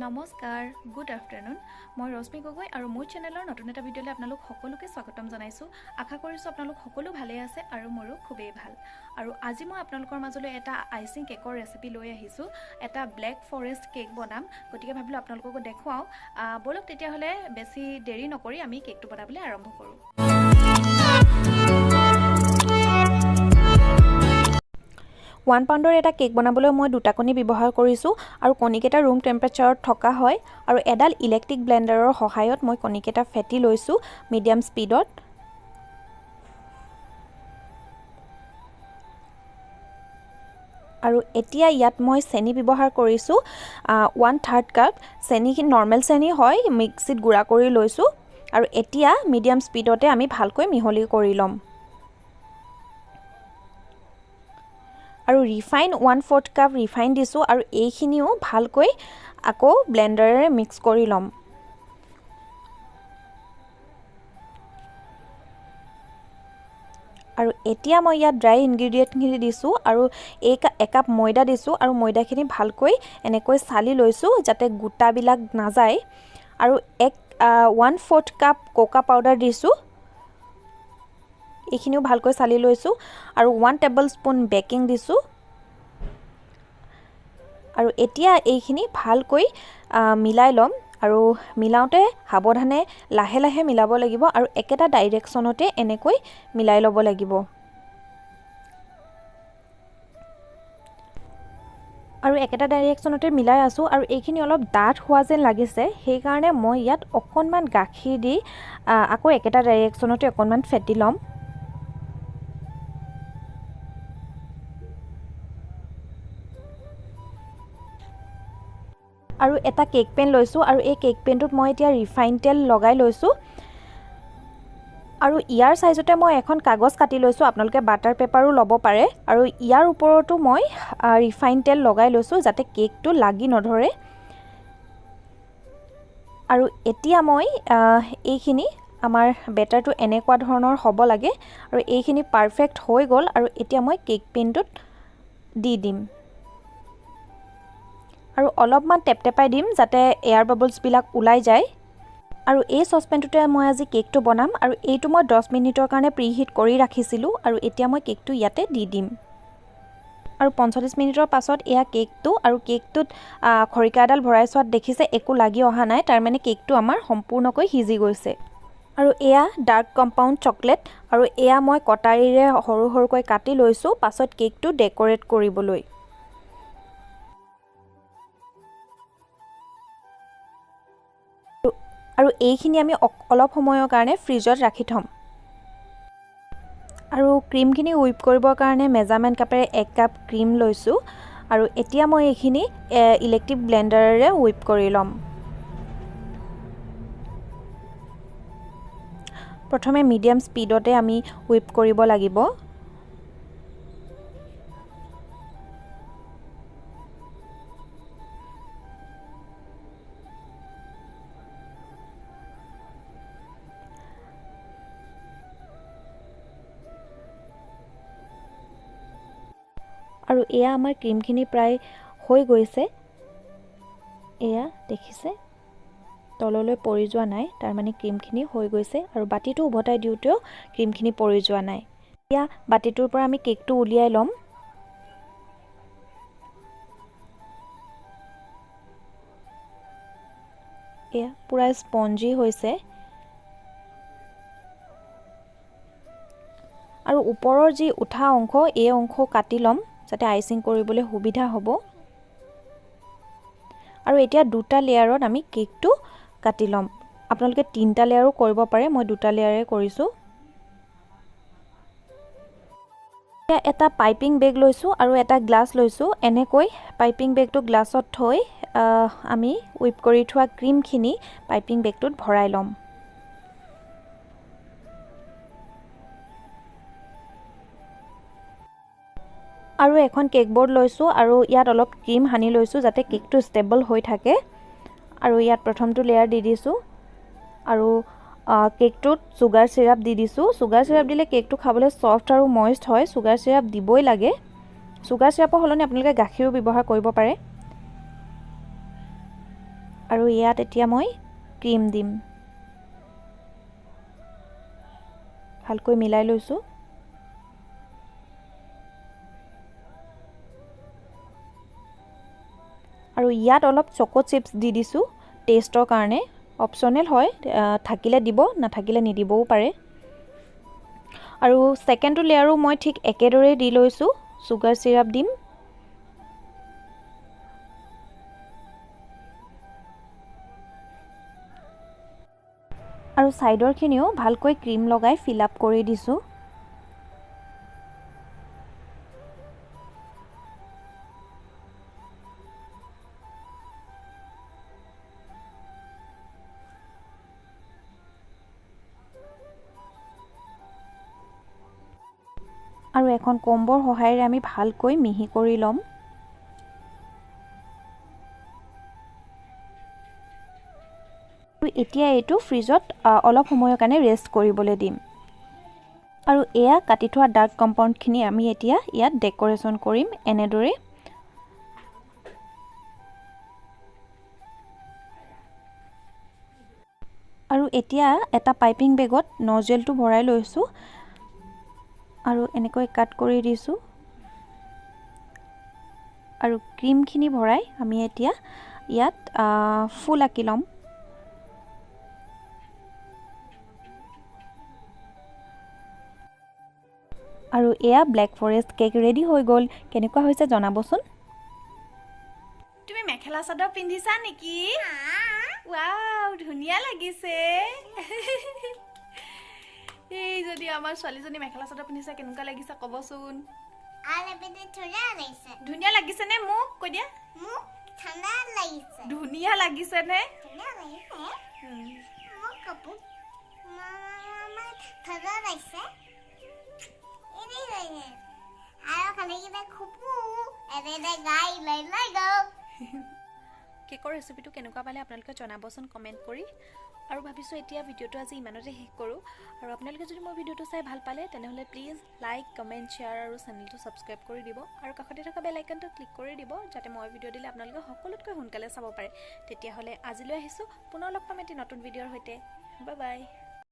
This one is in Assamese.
নমস্কাৰ, গুড আফটাৰনুন। মই ৰশ্মি গগৈ আৰু মোৰ চেনেলৰ নতুন এটা ভিডিঅ'লৈ আপোনালোক সকলোকে স্বাগতম জনাইছোঁ। আশা কৰিছোঁ আপোনালোক সকলো ভালেই আছে আৰু মোৰো খুবেই ভাল। আৰু আজি মই আপোনালোকৰ মাজলৈ এটা আইচিং কেকৰ ৰেচিপি লৈ আহিছোঁ। এটা ব্লেক ফৰেষ্ট কেক বনাম, গতিকে ভাবিলোঁ আপোনালোককো দেখুৱাওঁ। ব'লক তেতিয়াহ'লে বেছি দেৰি নকৰি আমি কেকটো বনাবলৈ আৰম্ভ কৰোঁ। 1 পাউণ্ডৰ এটা কেক বনাবলৈ মই 2টা কণী ব্যৱহাৰ কৰিছোঁ আৰু কণীকেইটা ৰুম টেম্পাৰেচাৰত থকা হয় আৰু এডাল ইলেক্ট্ৰিক ব্লেণ্ডাৰৰ সহায়ত মই কণীকেইটা ফেটি লৈছোঁ মিডিয়াম স্পীডত। আৰু এতিয়া ইয়াত মই চেনি ব্যৱহাৰ কৰিছোঁ 1/3 কাপ। চেনিখিনি নৰ্মেল চেনি হয়, মিক্সিত গুড়া কৰি লৈছোঁ আৰু এতিয়া মিডিয়াম স্পীডতে আমি ভালকৈ মিহলি কৰি ল'ম। আৰু ৰিফাইন 1/4 কাপ ৰিফাইন দিছোঁ আৰু এইখিনিও ভালকৈ আকৌ ব্লেণ্ডাৰেৰে মিক্স কৰি ল'ম। আৰু এতিয়া মই ইয়াত ড্ৰাই ইনগ্ৰিডিয়েণ্টখিনি দিছোঁ আৰু একাপ ময়দা দিছোঁ আৰু ময়দাখিনি ভালকৈ এনেকৈ চালি লৈছোঁ যাতে গোটাবিলাক নাযায়। আৰু 1/4 কাপ কোকা পাউডাৰ দিছোঁ, এইখিনিও ভালকৈ চালি লৈছোঁ আৰু 1 টেবুলস্পুন বেকিং দিছোঁ। আৰু এতিয়া এইখিনি ভালকৈ মিলাই ল'ম আৰু মিলাওঁতে সাৱধানে লাহে লাহে মিলাব লাগিব আৰু একেটা ডাইৰেকশ্যনতে এনেকৈ মিলাই ল'ব লাগিব। আৰু একেটা ডাইৰেকশ্যনতে মিলাই আছোঁ আৰু এইখিনি অলপ ডাঠ হোৱা যেন লাগিছে, সেইকাৰণে মই ইয়াত অকণমান গাখীৰ দি আকৌ একেটা ডাইৰেকশ্যনতে অকণমান ফেটি ল'ম। আৰু এটা কেক পেন লৈছোঁ আৰু এই কেক পেনটোত মই এতিয়া ৰিফাইন তেল লগাই লৈছোঁ আৰু ইয়াৰ চাইজতে মই এখন কাগজ কাটি লৈছোঁ, আপোনালোকে বাটাৰ পেপাৰো ল'ব পাৰে। আৰু ইয়াৰ ওপৰতো মই ৰিফাইন তেল লগাই লৈছোঁ যাতে কেকটো লাগি নধৰে। আৰু এতিয়া মই এইখিনি আমাৰ বেটাৰটো এনেকুৱা ধৰণৰ হ'ব লাগে আৰু এইখিনি পাৰফেক্ট হৈ গ'ল আৰু এতিয়া মই কেক পেনটোত দি দিম আৰু অলপমান টেপটেপাই দিম যাতে এয়াৰ বাবলছবিলাক ওলাই যায়। আৰু এই চচপেনটোতে মই আজি কেকটো বনাম আৰু এইটো মই 10 মিনিটৰ কাৰণে প্ৰিহিট কৰি ৰাখিছিলোঁ আৰু এতিয়া মই কেকটো ইয়াতে দি দিম। আৰু 45 মিনিটৰ পাছত এয়া কেকটো, আৰু কেকটোত খৰিকা এডাল ভৰাই চোৱাত দেখিছে একো লাগি অহা নাই, তাৰমানে কেকটো আমাৰ সম্পূৰ্ণকৈ সিজি গৈছে। আৰু এয়া ডাৰ্ক কম্পাউণ্ড চকলেট আৰু এয়া মই কটাৰীৰে সৰু সৰুকৈ কাটি লৈছোঁ পাছত কেকটো ডেক'ৰেট কৰিবলৈ। আৰু এইখিনি আমি অলপ সময়ৰ কাৰণে ফ্ৰিজত ৰাখি থ'ম। আৰু ক্ৰীমখিনি হুইপ কৰিবৰ কাৰণে মেজাৰমেণ্ট কাপেৰে 1 কাপ ক্ৰীম লৈছোঁ আৰু এতিয়া মই এইখিনি ইলেক্ট্ৰিক ব্লেণ্ডাৰেৰে হুইপ কৰি ল'ম। প্ৰথমে মিডিয়াম স্পীডতে আমি হুইপ কৰিব লাগিব। আৰু এয়া আমাৰ ক্ৰীমখিনি প্ৰায় হৈ গৈছে, এয়া দেখিছে তললৈ পৰি যোৱা নাই, তাৰমানে ক্ৰীমখিনি হৈ গৈছে। আৰু বাতিটো উভতাই দিওঁতেও ক্ৰীমখিনি পৰি যোৱা নাই। এতিয়া বাতিটোৰ পৰা আমি কেকটো উলিয়াই ল'ম। এয়া পুৰা স্পঞ্জি হৈছে আৰু ওপৰৰ যি উঠা অংশ এই অংশ কাটি ল'ম যাতে আইচিং কৰিবলৈ সুবিধা হ'ব। আৰু এতিয়া 2টা লেয়াৰত আমি কেকটো কাটি ল'ম। আপোনালোকে 3টা লেয়াৰো কৰিব পাৰে, মই 2টা লেয়াৰে কৰিছোঁ। এতিয়া এটা পাইপিং বেগ লৈছোঁ আৰু এটা গ্লাছ লৈছোঁ। এনেকৈ পাইপিং বেগটো গ্লাছত থৈ আমি হুইপ কৰি থোৱা ক্ৰীমখিনি পাইপিং বেগটোত ভৰাই ল'ম। আৰু এখন কেক বৰ্ড লৈছোঁ আৰু ইয়াত অলপ ক্ৰীম সানি লৈছোঁ যাতে কেকটো ষ্টেবল হৈ থাকে। আৰু ইয়াত প্ৰথমটো লেয়াৰ দি দিছোঁ আৰু কেকটোত চুগাৰ চিৰাপ দি দিছোঁ। চুগাৰ চিৰাপ দিলে কেকটো খাবলৈ ছফ্ট আৰু মইষ্ট হয়, চুগাৰ চিৰাপ দিবই লাগে। চুগাৰ চিৰাপৰ সলনি আপোনালোকে গাখীৰো ব্যৱহাৰ কৰিব পাৰে। আৰু ইয়াত এতিয়া মই ক্ৰীম দিম ভালকৈ মিলাই লৈছোঁ আৰু ইয়াত অলপ চকো চিপছ দি দিছোঁ টেষ্টৰ কাৰণে অপচনেল হয় থাকিলে দিব নাথাকিলে নিদিবও পাৰে আৰু সেকেন্ডটো লেয়াৰো মই ঠিক একেদৰে দি লৈছোঁ সুগাৰ সিৰাপ দিম আৰু সাইডৰখিনিও ভালকৈ ক্ৰীম লগাই ফিল আপ কৰি দিছোঁ আৰু এখন কম্বৰ সহায়েৰে আমি ভালকৈ মিহি কৰি ল'ম আৰু এতিয়া এইটো ফ্ৰিজত অলপ সময়ৰ কাৰণে ৰেষ্ট কৰিবলৈ দিম আৰু এয়া কাটি থোৱা ডাৰ্ক কম্পাউণ্ডখিনি আমি এতিয়া ইয়াত ডেকোৰেশ্যন কৰিম এনেদৰে আৰু এতিয়া এটা পাইপিং বেগত নজেলটো ভৰাই লৈছোঁ আৰু এনেকৈ কাট কৰি দিছোঁ আৰু ক্ৰীমখিনি ভৰাই আমি এতিয়া ইয়াত ফুল আঁকি ল'ম আৰু এয়া ব্লেক ফৰেষ্ট কেক ৰেডি হৈ গ'ল কেনেকুৱা হৈছে জনাবচোন তুমি মেখেলা চাদৰ পিন্ধিছা নেকি ওৱাও ধুনীয়া লাগিছে এই যদি আমাৰ ছোৱালীজনী মেখেলা চাদৰ পিন্ধিছে কেনেকুৱা লাগিছে ক'বচোন ধুনীয়া লাগিছে নে মোক কৈ দিয়া ধুনীয়া লাগিছে নে কেকৰ ৰেচিপিটো কেনেকুৱা পালে আপোনালোকে জনাবচোন কমেণ্ট কৰি আৰু ভাবিছোঁ এতিয়া ভিডিঅ'টো আজি ইমানতে শেষ কৰোঁ আৰু আপোনালোকে যদি মোৰ ভিডিঅ'টো চাই ভাল পালে তেনেহ'লে প্লিজ লাইক কমেণ্ট শ্বেয়াৰ আৰু চেনেলটো ছাবস্ক্ৰাইব কৰি দিব আৰু কাষতে থকা বেল আইকনটো ক্লিক কৰি দিব যাতে মই ভিডিঅ' দিলে আপোনালোকে সকলোতকৈ সোনকালে চাব পাৰে তেতিয়াহ'লে আজিলৈ আহিছোঁ পুনৰ লগ পাম এটি নতুন ভিডিঅ'ৰ সৈতে বাই বাই